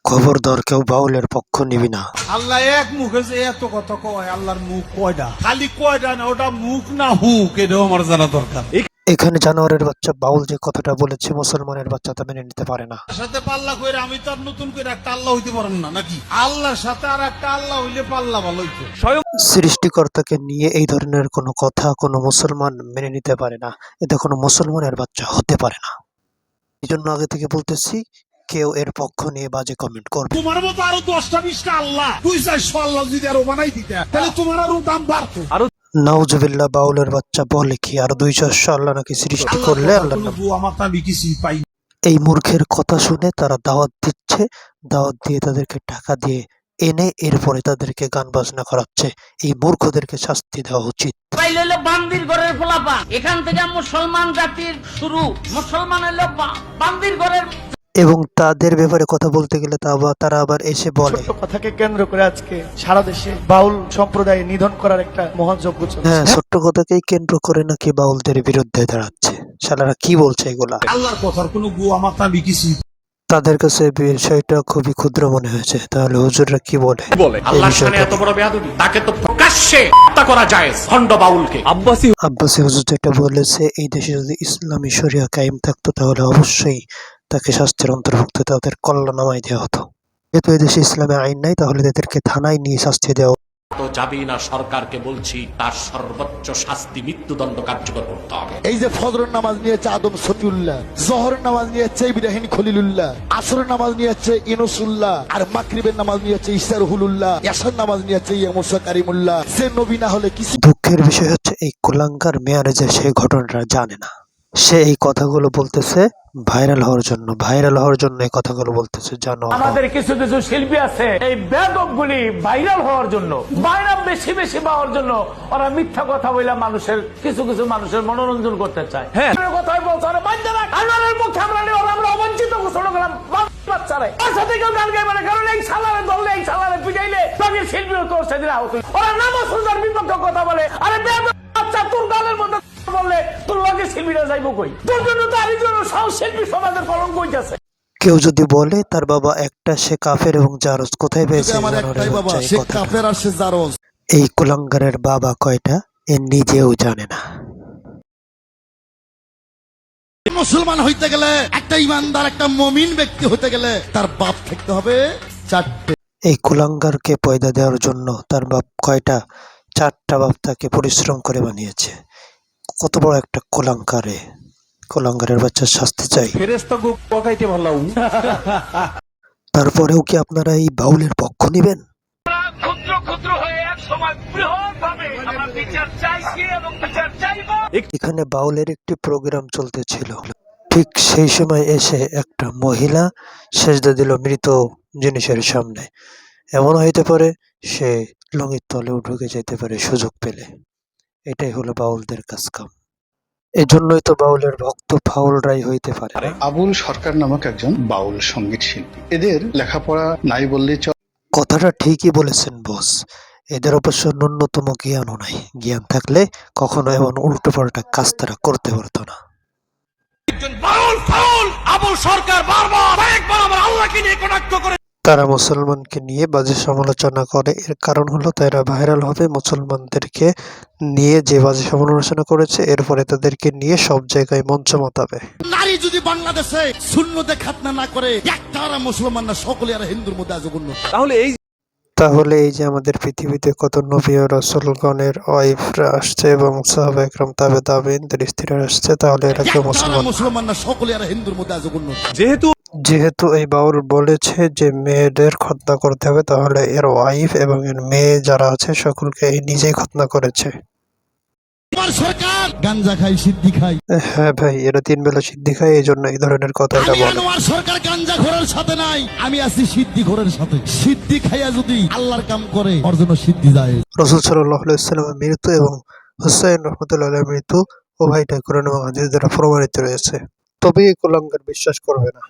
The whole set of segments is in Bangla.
খবরদার কেউ বাউলের পক্ষ নিবি না। আল্লাহ এক মুখে যে এত কথা কয়, আল্লাহর মুখ কয়টা? খালি কয়টা না, ওটা মুখ না হুক, এটাও আমার জানা দরকার। এখানে জানোয়ারের বাচ্চা বাউল যে কথাটা বলেছে মুসলমানের বাচ্চা তা মেনে নিতে পারে না। সাথে পাল্লা কইরা আমি তো আর নতুন করে একটা আল্লাহ হইতে পারবো না নাকি? আল্লাহর সাথে আর একটা আল্লাহ হইলে পাল্লা ভালো হইতো। সৃষ্টিকর্তাকে নিয়ে এই ধরনের কোনো কথা কোনো মুসলমান মেনে নিতে পারে না। এটা কোনো মুসলমানের বাচ্চা হতে পারে না। এই জন্য আগে থেকে বলতেছি, কেউ এর পক্ষ নিয়ে বাজে কমেন্ট করবে। তোমার মতো আরো 10টা 20টা আল্লাহ, 200 আল্লাহ যদি আরো বানাই দিতে, তাহলে তোমার আরো দাম বাড়তো। নাউজুবিল্লাহ, বাউলের বাচ্চা বলে কি আর 200 আল্লাহ নাকি সৃষ্টি করলে আল্লাহ নাম? এই মূর্খের কথা শুনে তারা দাওয়াত দিচ্ছে, দাওয়াত দিয়ে তাদেরকে টাকা দিয়ে এনে এরপরে তাদেরকে গান বাজনা করাচ্ছে। এই মূর্খদেরকে শাস্তি দেওয়া উচিত। বান্দির ঘরের ফলাফা, এখান থেকে মুসলমান জাতির শুরু। মুসলমান হলো বান্দির ঘরের। এবং তাদের ব্যাপারে কথা বলতে গেলে তারা আবার এসে বলে, ছোট্ট কথাকে কেন্দ্র করে আজকে সারা দেশে বাউল সম্প্রদায় নিধন করার একটা মহান যজ্ঞ চলছে। হ্যাঁ, ছোট্ট কথাকেই কেন্দ্র করে নাকি বাউলদের বিরুদ্ধে দাঁড়াচ্ছে। শালারা কি বলছে এগুলা? আল্লাহর কথার কোনো গুয়া মাথা বিকিছি। তাদের কাছে বিষয়টা খুবই ক্ষুদ্র মনে হয়েছে। তাহলে হুজুররা কি বলে? আল্লাহর শানে এত বড় বেয়াদবি, তাকে তো প্রকাশ্যে হত্যা করা জায়েজ। খন্ড বাউলকে আব্বাসী হুজুর যেটা বলেছে, এই দেশে যদি ইসলামী শরিয়া কায়েম থাকতো তাহলে অবশ্যই তাকে শাস্তির অন্তর্ভুক্ত তাদের কল্যাণামায় দেওয়া হতো। যেহেতু এই দেশে ইসলামী আইন নাই, তাহলে তাদেরকে থানায় নিয়ে শাস্তি দেওয়া। তো যাবেই না, সরকারকে বলছি তার সর্বোচ্চ শাস্তি মৃত্যুদণ্ড কার্যকর করতে হবে। এই যে ফজরের নামাজ নিয়েছে আদম সফিউল্লাহ, জোহরের নামাজ নিয়েছে ইব্রাহিম খলিলুল্লাহ, আসরের নামাজ নিয়েছে ইনুসুল্লাহ, আর মাগরিবের নামাজ নিয়েছে ইসরাহুলুল্লাহ, ইয়াসার নামাজ নিয়েছে মুসা কারিমুল্লাহ। সে নবী না হলে কিছু। দুঃখের বিষয় হচ্ছে এই কুলাঙ্গার মেয়ারেজের সেই ঘটনাটা জানে না। সে এই কথাগুলো বলতেছে ভাইরাল হওয়ার জন্য এই কথাগুলো বলতেছে। জানো, আমাদের কিছু কিছু শিল্পী আছে এই বেদবগুলি ভাইরাল হওয়ার জন্য, ভাইরাল বেশি বেশি পাওয়ার জন্য ওরা মিথ্যা কথা বলে কিছু মানুষের মনোরঞ্জন করতে চায়। হ্যাঁ, কথাই বলছে ওরা বাঞ্ছারা আল্লাহর মুখে আমরা অবঞ্চিত ঘোষণা করলাম বাচ্চারা। ওর সাথে কেউ গান গাইবে না, কারণ এই সালারে ধরলে, এই সালারে পিটাইলে তাকে শিল্পী তোর সেদিন আহত। ওরা নামাজ রোজার বিপক্ষে কথা বলে। আরে বেদব বাচ্চা, তোর গালের মধ্যে বললে তোর লগে শিল্পীরা যাইব কই? তোর জন্য তো আরেকজন শিল্পী সমাজের কলঙ্ক হইতাছে। কেউ যদি বলে তার বাবা একটা, সে কাফের এবং জারজ। কোথায় পেয়েছে? এই কুলাঙ্গারের বাবা কয়টা এ নিজেও জানে না। মুসলমান হইতে গেলে, একটা ইমানদার একটা মুমিন ব্যক্তি হইতে গেলে তার বাপ থাকতে হবে 4টে। এই কুলাঙ্গারকে পয়দা দেওয়ার জন্য তার বাপ কয়টা? 4টা বাপ তাকে পরিশ্রম করে বানিয়েছে। কত বড় একটা কুলাঙ্গারে! কুলাঙ্গারের বাচ্চার শাস্তি চাই। তারপরেও কি আপনারা এই বাউলের পক্ষ নিবেন? ক্ষুদ্র ক্ষুদ্র হয়ে এক সময় বৃহৎ ভাবে আমরা বিচার চাইছি এবং বিচার চাইব। এখানে বাউলের একটি প্রোগ্রাম চলতেছিল। ঠিক সেই সময় এসে একটা মহিলা সেজদা দিল মৃত জিনিসের সামনে। এমন হইতে পারে সে লঙির তলেও ঢুকে যেতে পারে সুযোগ পেলে। এটাই হলো বাউলদের কাজকাম। এজন্যই তো বাউলের ভক্ত ফাউলরাই হইতে পারে। আবুল সরকার নামক একজন বাউল সঙ্গীত শিল্পী। এদের লেখাপড়া নাই বললেই চলে। কথাটা ঠিকই বলেছেন বস। এদের অবশ্য ন্যূনতম জ্ঞানও নাই। জ্ঞান থাকলে কখনো এমন উল্টো পাল্টা কাজ তারা করতে পারতো না। তারা মুসলমানকে নিয়ে বাজে সমালোচনা করে। এর কারণ হলো তারা ভাইরাল হবে। মুসলমানদেরকে নিয়ে যে বাজে সমালোচনা করেছে, এরপরে তাদেরকে নিয়ে সব জায়গায় মঞ্চ মাতাবে। নারী যদি বাংলাদেশে সুন্নতে খাতনা না করে, একটা মুসলমান না, সকলে আর হিন্দুর মধ্যে আজ গুণ। তাহলে এই যে আমাদের পৃথিবীতে কত নবী ও রাসূলগণের ওয়াইফরা আসছে এবং সাহাবা একরাম তাবে তাবেঈনদের স্ত্রীরা আসছে, তাহলে এরা কেউ মুসলমান না, সকলে আর হিন্দুর মধ্যে আজ গুণ। যেহেতু এই বাউল বলেছে যে মেয়েদের খতনা করতে হবে, তাহলে এর ওয়াইফ এবং এর মেয়ে যারা আছে সকলকে এই নিজেই খতনা করেছে। সরকার গাঞ্জা খায়, সিদ্ধি খায়। হ্যাঁ ভাই, এরা 3 বেলা সিদ্ধি খায়, এই জন্য এই ধরনের কথা এটা বলে। সরকার গাঞ্জা ঘোরের সাথে নাই, আমি আছি সিদ্ধি ঘোরের সাথে। সিদ্ধি খাইয়া যদি আল্লাহর কাম করে, ওর জন্য সিদ্ধি যায়। রাসূল সাল্লাল্লাহু আলাইহি ওয়াসাল্লামের মৃত্যু এবং হুসাইন রাহমাতুল্লাহি আলাইহির মৃত্যু উভয়টাই কোরআন এবং হাদিস দ্বারা প্রমাণিত রয়েছে। তবে এই কুলাঙ্গার বিশ্বাস করবে না।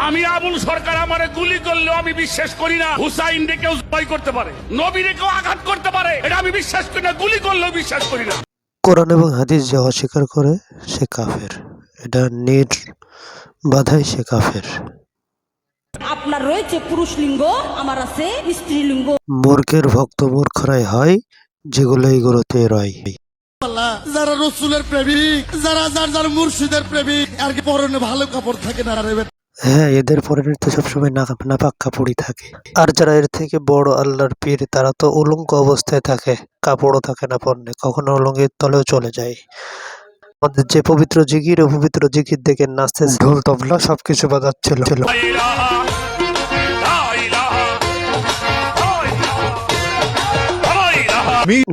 আমি আবুল সরকার আমারে গুলি করলেও আমি বিশ্বাস করি না হুসাইন রে কেউ জয় করতে পারে, নবী রে কেউ আঘাত করতে পারে, এটা আমি বিশ্বাস করি না। গুলি করলেও বিশ্বাস করি না। কোরআন এবং হাদিস যে অস্বীকার করে সে কাফের। এটা নির্বাধাই সে কাফের। আপনার রয়েছে পুরুষ লিঙ্গ, আমার আছে স্ত্রী লিঙ্গ। মূর্খের ভক্ত মূর্খরাই হয়, যেগুলো এইগুলোতে রয়। যারা রসুলের প্রেমিক, যারা যার যার মুর্শিদের প্রেমিক, আর কি পরনে ভালো কাপড় থাকে না রে? হ্যাঁ, এদের পরনের তো সবসময় নাপাক কাপড়ই থাকে। আর যারা এর থেকে বড় আল্লাহর পীর, তারা তো উলঙ্গ অবস্থায় থাকে, কাপড়ও থাকে না পরনে, কখনো উলঙ্গের তলেও চলে যায়। আমাদের যে পবিত্র জিকির ও পবিত্র জিকির দেখে নাচতে ঢোল তবলা সবকিছু বাজাচ্ছিল।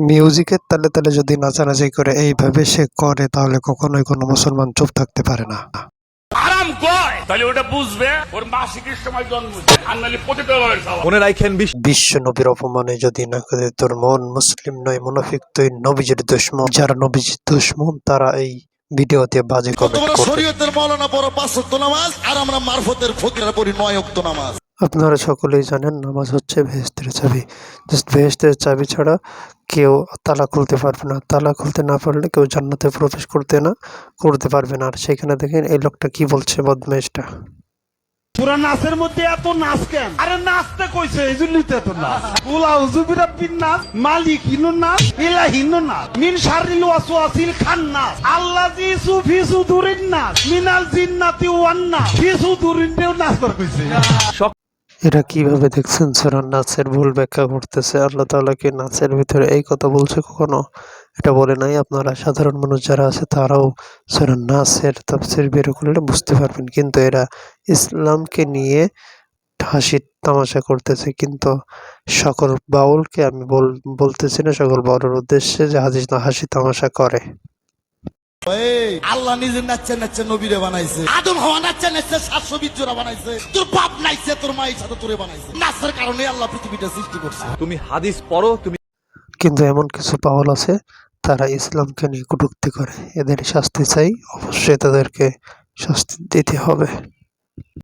মিউজিকের তালে তালে যদি নাচানাচি করে এইভাবে সে করে, তাহলে কখনোই কোনো মুসলমান চুপ থাকতে পারে না। আরাম কয় তাহলে ওটা বুঝবে ওর মাসিকের সময় জন্মছে, আর নাহলে পতিত হয়ে যাওয়া। মনে রাখেন বিশ্ব নবীর অপমানে যদি না করে তোর মন মুসলিম নয়, মুনাফিক তুই নবীজির দুশমন। যারা নবীজির দুশমন তারা এই ভিডিওতে বাজে কমেন্ট তোমরা করবে। শরীয়তের মাওলানা পড়ো 5 ওয়াক্ত নামাজ, আর আমরা মারফতের ফকিরা পড়ি 9 ওয়াক্ত নামাজ। আপনারা সকলেই জানেন নামাজ হচ্ছে বেহেশতের চাবি। জাস্ট বেহেশতের চাবি ছাড়া কেউ তালা খুলতে পারবে না। তালা খুলতে না পারলে কেউ জান্নাতে প্রবেশ করতে পারবে না। আর সেখানে দেখেন এই লোকটা কি বলছে, বদমেশটা। পুরা নাচের মধ্যে এত নাচ কেন? আরে নাচতে কইছে এই জন্যই তো এত নাচ। উলা উজুবিরা বিন নাচ, মালিক ইনু নাচ, ইলাহিনু নাচ, মিন শাররিল ওয়াসওয়াসিল খান্নাস, আল্লাযী ফি সুদুরিন নাস, মিনাল জিন্নাতি ওয়ান নাস, ফি সুদুরিনও নাচ করে কইছে। এরা কিভাবে দেখছেন সূরা নাসের ভুল ব্যাখ্যা করতেছে। আল্লাহ তাআলা কি নাচের ভিতরে এই কথা বলছে কখনো? এটা বলে নাই। আপনারা সাধারণ মানুষ যারা আছে তারাও সূরা নাসের তাফসীর বের করলে বুঝতে পারবেন। কিন্তু এরা ইসলামকে নিয়ে হাসি তামাশা করতেছে। কিন্তু সকল বাউলকে আমি বলতেছি না, সকল বাউলের উদ্দেশ্যে যে হাসি তামাশা করে। আল্লাহ নিজে নাচছে নাচছে নবীরে বানাইছে, আদম হওয়া নাচছে নাচছে 720 জোড়া বানাইছে, তোর বাপ নাইছে তোর মায়ের সাথে তোরে বানাইছে। নাচের কারণে আল্লাহ পৃথিবীটা সৃষ্টি করছে। তুমি হাদিস পড়ো, তুমি কিন্তু এমন কিছু বাউল আছে তারা ইসলামকে নিয়ে কটূক্তি করে। এদের শাস্তি চাই, অবশ্যই তাদেরকে শাস্তি দিতে হবে।